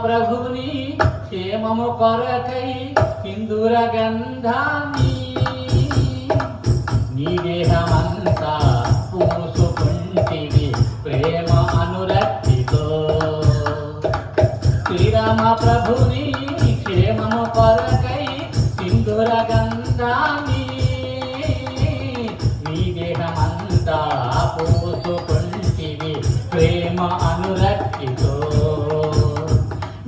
ప్రభుని క్షేమము కొరకై సింధూర గంధాన్ని నీ దేహమంతా పూసుకుంటివి ప్రేమ అనురక్తితో. శ్రీరామ ప్రభుని క్షేమము కొరకై సింధూర గంధాన్ని నీ దేహమంతా పూసుకుంటివి ప్రేమ అనురక్తితో.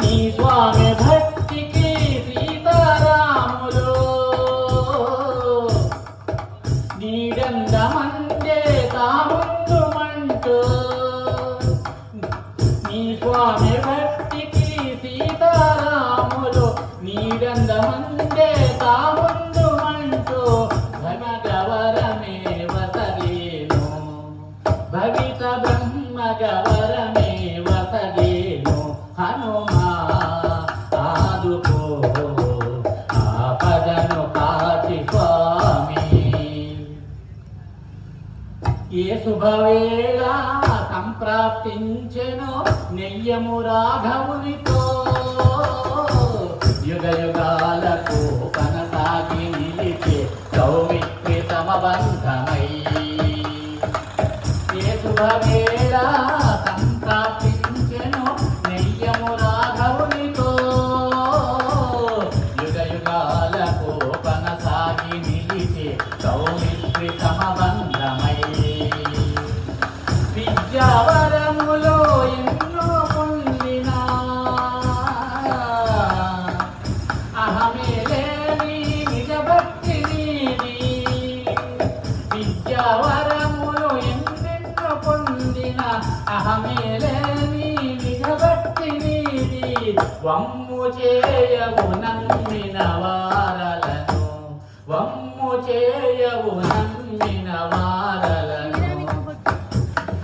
నీ స్వామి భక్తికి సీతారాములు నీడందమంటే తాముందు మంటూ. నీ స్వామి భక్తికి సీతారాములు నీడందమంటే తాముందు మంటూ. భగవరమే వసగేను భవిత బ్రహ్మగవరమే వసగేను. హనుమా ఆదుకో ఆపదను కాచి స్వామి. ఏ శుభవేళ సంప్రాప్తించెను నెయ్యము రాఘవునితో. యుగ యుగాలకు కొనసాగి నిలిచే సౌమిత్రి సమబంధమై. ఏ శుభవేళ సంప్రాప్తించెను నెయ్యము రాఘవునితో. యుగ యుగాలకు కొనసాగి నిలిచే సౌమిత్రి సమబంధమై. విద్యావరములో ఎన్నో పొందిన అహమే లేని నిజ భక్తి నీది. విద్యావరములో ఎన్నెన్నో పొందిన అహమే లేని నిజ భక్తి నీది. వమ్ము చేయవు నమ్మిన వారలను వమ్ము చేయవు నమ్మిన వారలను.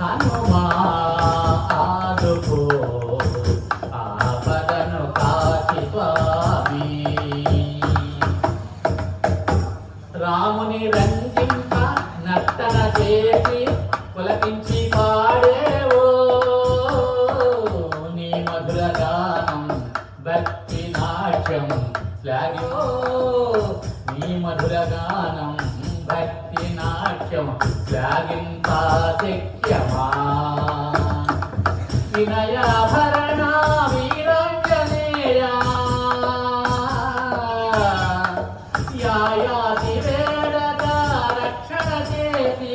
హనుమా ఆదుకో ఆపదను కాచి స్వామి. రాముని రంజింప నర్తన చేసి పులకించి పాడేవో. నీ మధుర గానం భక్తి నాట్యం శ్లాఘో. నీ మధుర గానం భక్తి నాట్యం శ్లాఘింపా శక్యమా. వినయాభరణ వీరాంజనేయ యాయాతి వేడక రక్షణ చేసి.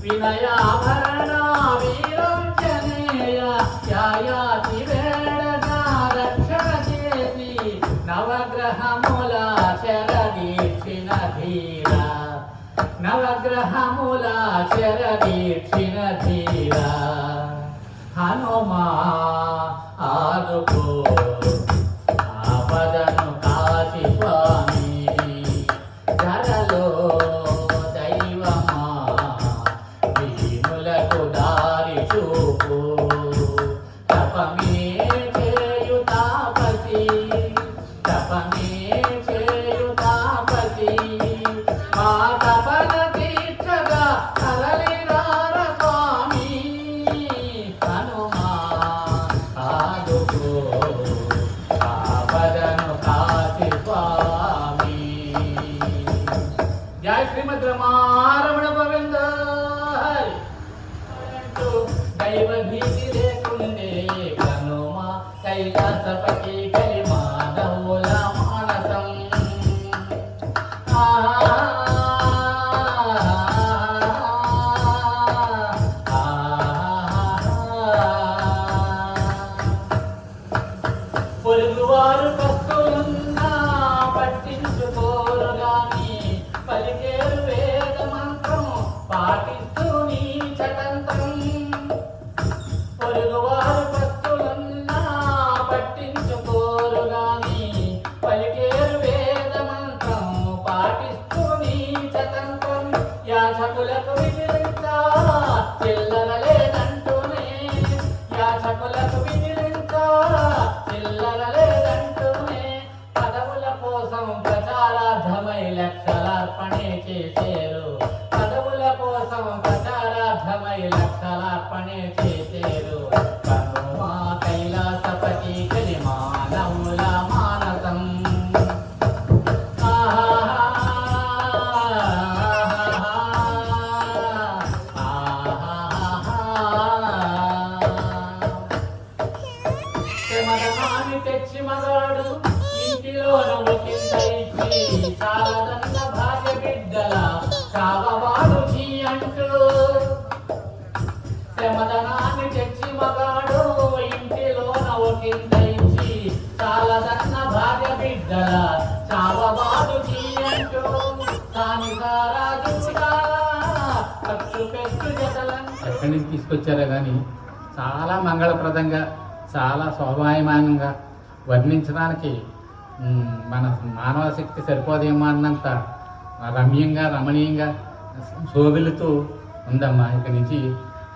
వినయాభరణ వీరాంజనేయ యాయాతి వేడక రక్షణ చేసి. నవగ్రహముల శరదీక్షిణ ధీర నవగ్రహముల శరదీక్షిణ ధీర. హనుమా ఆదుకో ఆపదను కాచి స్వామి. ధరలో దైవమా దీనులకు దారి చూపు. తపమే చేయు తాపసి తపమే చేయు తాపసి. మా తపన తీర్చగా తరలిరార స్వామి. హనుమా ఆదుకో ఆపదను కాచి స్వామి. జయ శ్రీమద్ రమారమణ గోవింద. దైవ భీతి లేకుండే హనుమా కైలాసపతి కలి మానవుల మానసం. పొరుగువారు భక్తులున్నా పట్టించుకోరు గాని పలికేరు వేద మంత్రం పాటిస్తూ నీ చటంత్రం. పొరుగువారు భక్తులున్నా పట్టించుకోరు గాని పలికేరు వేద మంత్రం పాటిస్తూ నీ చటంత్రం. యాచకులకు విధించా చిల్లర లేదంటూనే యాచకులకు విధించా చిల్లర లేదంటూనే. పదవుల కోసం ప్రచారార్థమై లక్షలార్పణే చేసేరు. పదవుల కోసం ప్రచారార్థమై లక్షలార్పణే చేసేరు. పార్వతీ కలి మానవుల మానసం మదనాన్ని తెచ్చి మగాడు ఇంటిలో నవ్వు కింద ఇచ్చి చాలదన్న భార్య బిడ్డల చావవాడు చీ అంటూ మదనాన్ని తెచ్చి మగాడు ఇంటిలో నవ్వు కింద ఇచ్చి చాలదన్న భార్య బిడ్డల చావవాడు చీ అంటూ ఎక్కడి నుంచి తీసుకొచ్చారో కానీ చాలా మంగళప్రదంగా చాలా శోభాయమానంగా వర్ణించడానికి మన మానవ శక్తి సరిపోదేమో అన్నంత రమ్యంగా రమణీయంగా శోభిలుతూ ఉందమ్మా. ఇక్కడి నుంచి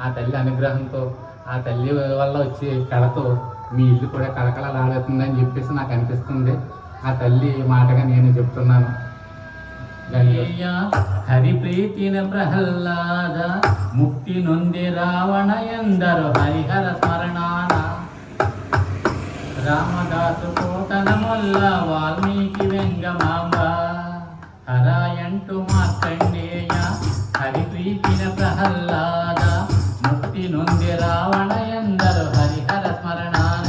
ఆ తల్లి అనుగ్రహంతో ఆ తల్లి వల్ల వచ్చే కళతో మీ ఇల్లు కూడా కళకళలాడుతుందని చెప్పేసి నాకు అనిపిస్తుంది. ఆ తల్లి మాటగా నేను చెప్తున్నాను. హరి ప్రీతిన ప్రహ్లాద ముక్తి నొంది రావణ ఎందరు హరిహర స్మరణాన రామదాసు కోటన మొల్ల వాల్మీకి వెంగమాంబ హరాయంటు మార్కండేయ హరి ప్రీతిన ప్రహ్లాద ముక్తి నొంది రావణ ఎందరు హరిహర స్మరణాన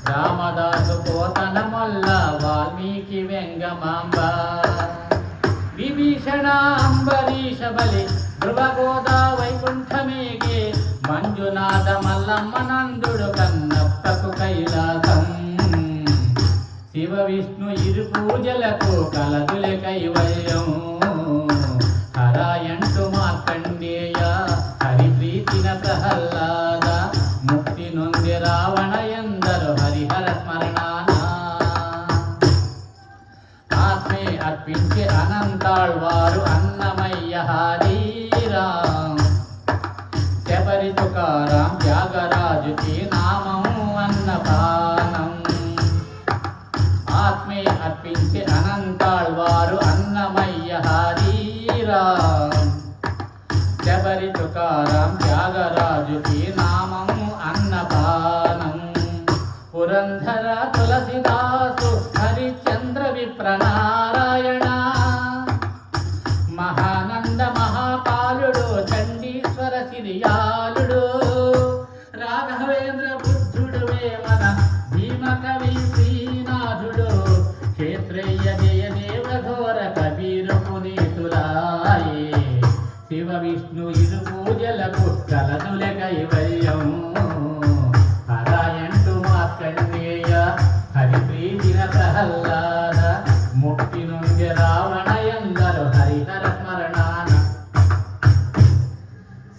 రామదాసు కోటన మొల్ల వాల్మీకి వెంగమాంబ విభీషణ అంబరీష బలి ధ్రువగోదా వైకుంఠమేగే మంజునాథ మల్లమ్మ నందుడు కన్నప్పకు కైలాసం శివ విష్ణు ఇరు పూజలకు కలదులే కైవల్యం హరాయంటు మార్కండేయ హరి ప్రీతిన ప్రహ్లాద ముక్తి నొంది రావణ ఎందరు హరిహర స్మరణాన ఆత్మే అర్పించే అనంతాళ్వారు అన్నమయ్య హారీరాం శబరి తుకారాం త్యాగరాజుకి నామం అన్నపానం ఆత్మే అర్పించే అనంతాళ్వారు అన్నమయ్య హారీరాం శబరి తుకారాం త్యాగరాజుకి నామం అన్నపానం పురంధర తులసిదాసు హరిచంద్ర విప్రనారాయణ మహానంద మహాకాలుడు చండీశ్వర సిరియాలుడు రాఘవేంద్ర బుద్ధుడు వేమన భీమ కవి శ్రీనాథుడు క్షేత్రయ్య జయదేవ ఘోర కబీరు పునీతులాయే శివ విష్ణు ఇరు పూజలకు కలదులే కైవల్యం హరాయంటు మార్కండేయ హరి ప్రీతిన ప్రహ్లాద ముక్తి నుండి రావణ ఎందరు హరిహర స్మరణాన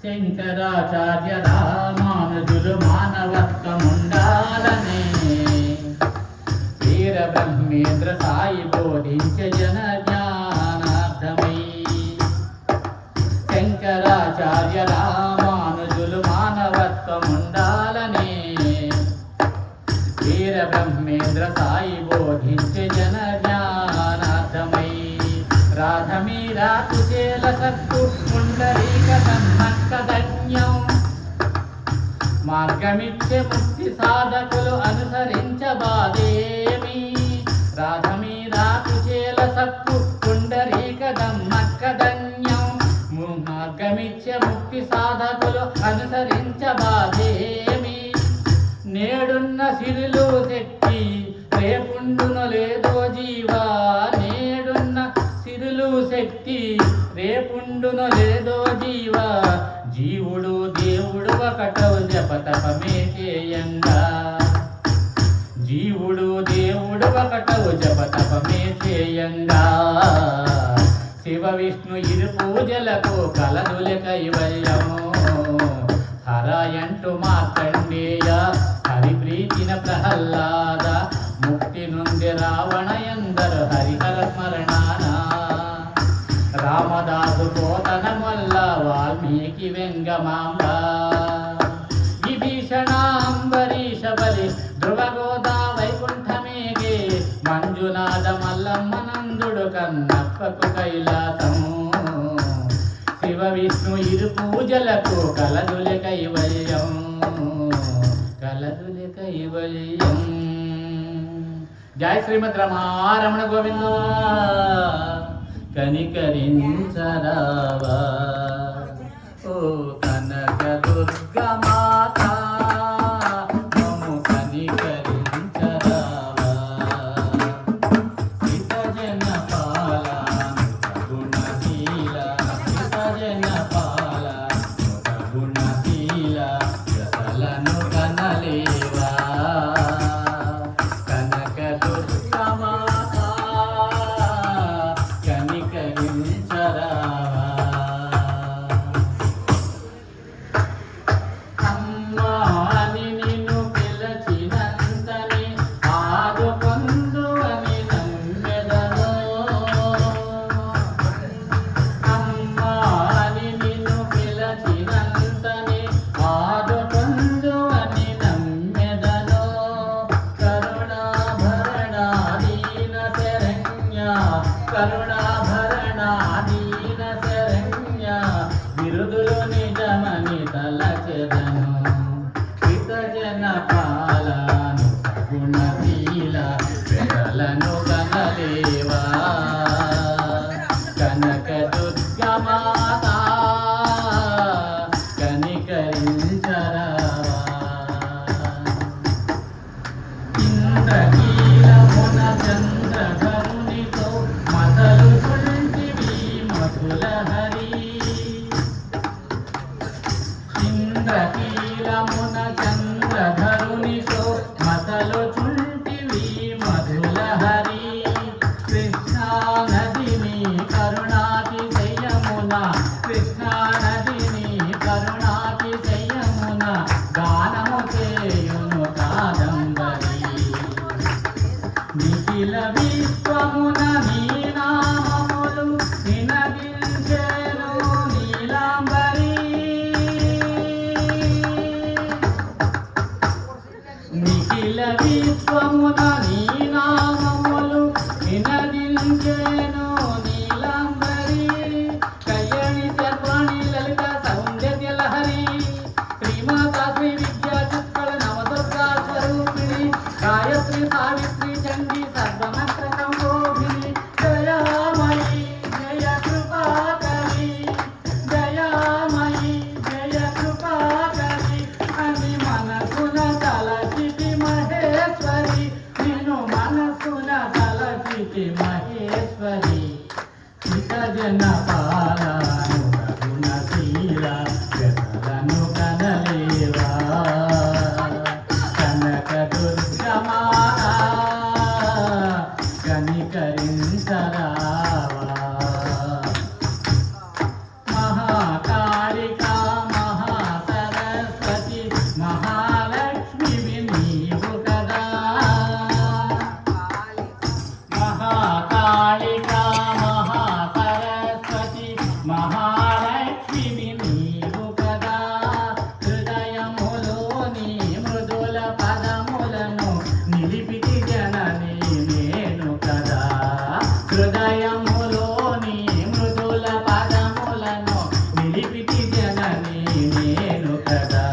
శంకరాచార్య రామానుజులు మానవత్వముండాలనే వీర బ్రహ్మేంద్ర సాయి బోధించే జన జ్ఞానార్థమై శంకరాచార్య రామానుజులు మానవత్వముండాలనే వీర బ్రహ్మేంద్ర సాయి బోధించే జన జ్ఞానార్థమై రాధమీరా కుచేల సత్తు పుండరీక సమ్మక్కదజ్ఞం మార్గమిచ్చే ముక్తి సాధకులు అనుసరించబాదేమి రాధమీరా కుచేల సత్తు పుండరీక దమ్మక్కదజ్ఞం మార్గమిచ్చే ముక్తి సాధకులు అనుసరించబాదేమి నేడున్న సిరులు శక్తి రేపుండును లేదో జీవా నేడున్న సిరులు శక్తి రేపుండును లేదో జీవా జీవుడు దేవుడు ఒకటవు జపతపమే చేయంగా జీవుడు దేవుడు ఒకటవు జపతపమే చేయంగా శివ విష్ణు ఇరు పూజలకు కలదులే కైవల్యము హరాయంటు మార్కండేయ హరి ప్రీతిన ప్రహ్లాద ముక్తి నుండి రావణ ఎందరు హరిహర స్మరణాన రామదాసు కోతన మొల్ల వాల్మీకి వెంగమాంబ విభీషణ అంబరీష బలి ధ్రువగోదా వైకుంఠమేగే మంజునాథ మల్లమ్మ నందుడు కన్నప్పకు కైలాసము శివ విష్ణు ఇరు పూజలకు కలదులే కైవల్యం కలదులే కైవల్యం. జయ శ్రీమద్ రమారమణ గోవింద. కనికరించరావా ఓ కనక దుర్గా మాత, మమ్ము కనికరించరావా. సితజన పాల గుణశీల, సితజన పాల గుణశీల, జతలను కనలేవా. కనక దుర్గా మాత కనికరించరావా. అమ్మా అని నిన్ను పిలచినంతని ఆదుకొందువని నమ్మెదను. అమ్మా అని నిన్ను పిలచినంతని ఆదుకొందువని నమ్మెదను. కరుణాభరణ దీన శరణ్య, కరుణాభరణ దీన శరణ్య, బిరుదులు నిజమని తలచెదను. కృతజన పాలను గుణశీల, వెదలను కనలేవా. కనక దుర్గా మాత కనికరించరావా. ఇంద్రకీలమున చంద్రధరునితో మదలు చుంటివి మధుల హరి. ఇంద్రకీలమున చంద్రధరునితో మదలు చుంటివి మధుల హరి. కృష్ణా నదిని కరుణాతిశయమున, కృష్ణా నదిని కరుణాతిశయమున గానము చేయును కాదంబరి. నిఖిల విశ్వమున నీ నామములు నినదించెను నీలాంబరి. నిఖిల విశ్వమున నీ నామములు నినదించెను నీలాంబరి. కళ్యాణి శర్వాణి లలిత సౌందర్య లహరి, శ్రీమాత శ్రీ విద్యా చుక్కల నవదుర్గా స్వరూపిణి, గాయత్రి సావిత్రి చండీ సర్వమంత్ర సంబోధిని. జయామయి జయ కృపాకరి, జయామయి జయ కృపాకరి అని మనసున తలచితి మహేశ్వరి. నిన్ను మనసున తలచితి మహేశ్వరి. సితజన పాలను గుణశీల, వెదలను కనలేవా. కనక దుర్గా మాత కనికరించరావా. మహాకాళికా మహాసరస్వతి మహాలక్ష్మివి నీవు కదా. మహాకాళికా మహాసరస్వతి మహాలక్ష్మివి నీవు కదా. హృదయములోని మృదుల పదములను నిలిపితి జనని నేను కదా. హృదయములోని మృదుల పదములను నిలిపితి జనని నేను కదా.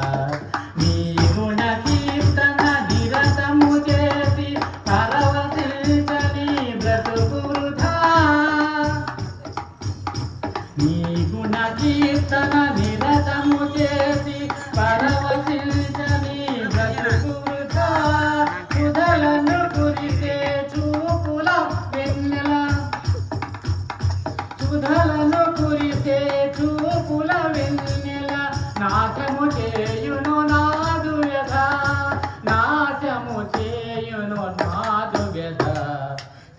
నీ గుణ కీర్తన నిరతము చేసి పరవశించని బ్రతుకు వృథా. నీ గుణ కీర్తన నిరతము చేసి పరవశించని బ్రతుకు వృథా. సుధలను కురిసే చూపుల వెన్నెల, సుధలను కురిసే చూపుల వెన్నెల, నాశము చేయును నాదు వ్యధ, నాశము చేయును నాదు వ్యధ.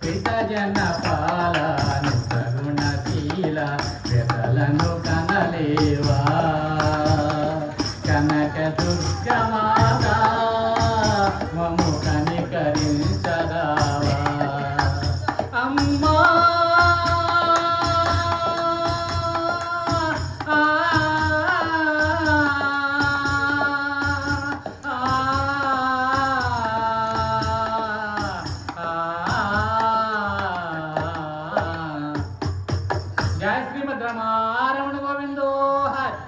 కృతజన పాలను కరుణశీల, వెదలను కనలేవా. కనక దుర్గా మాత మమ్ము కనికరించరావా. అమ్మా జయ శ్రీమద్ రమారమణ గోవిందో హరి.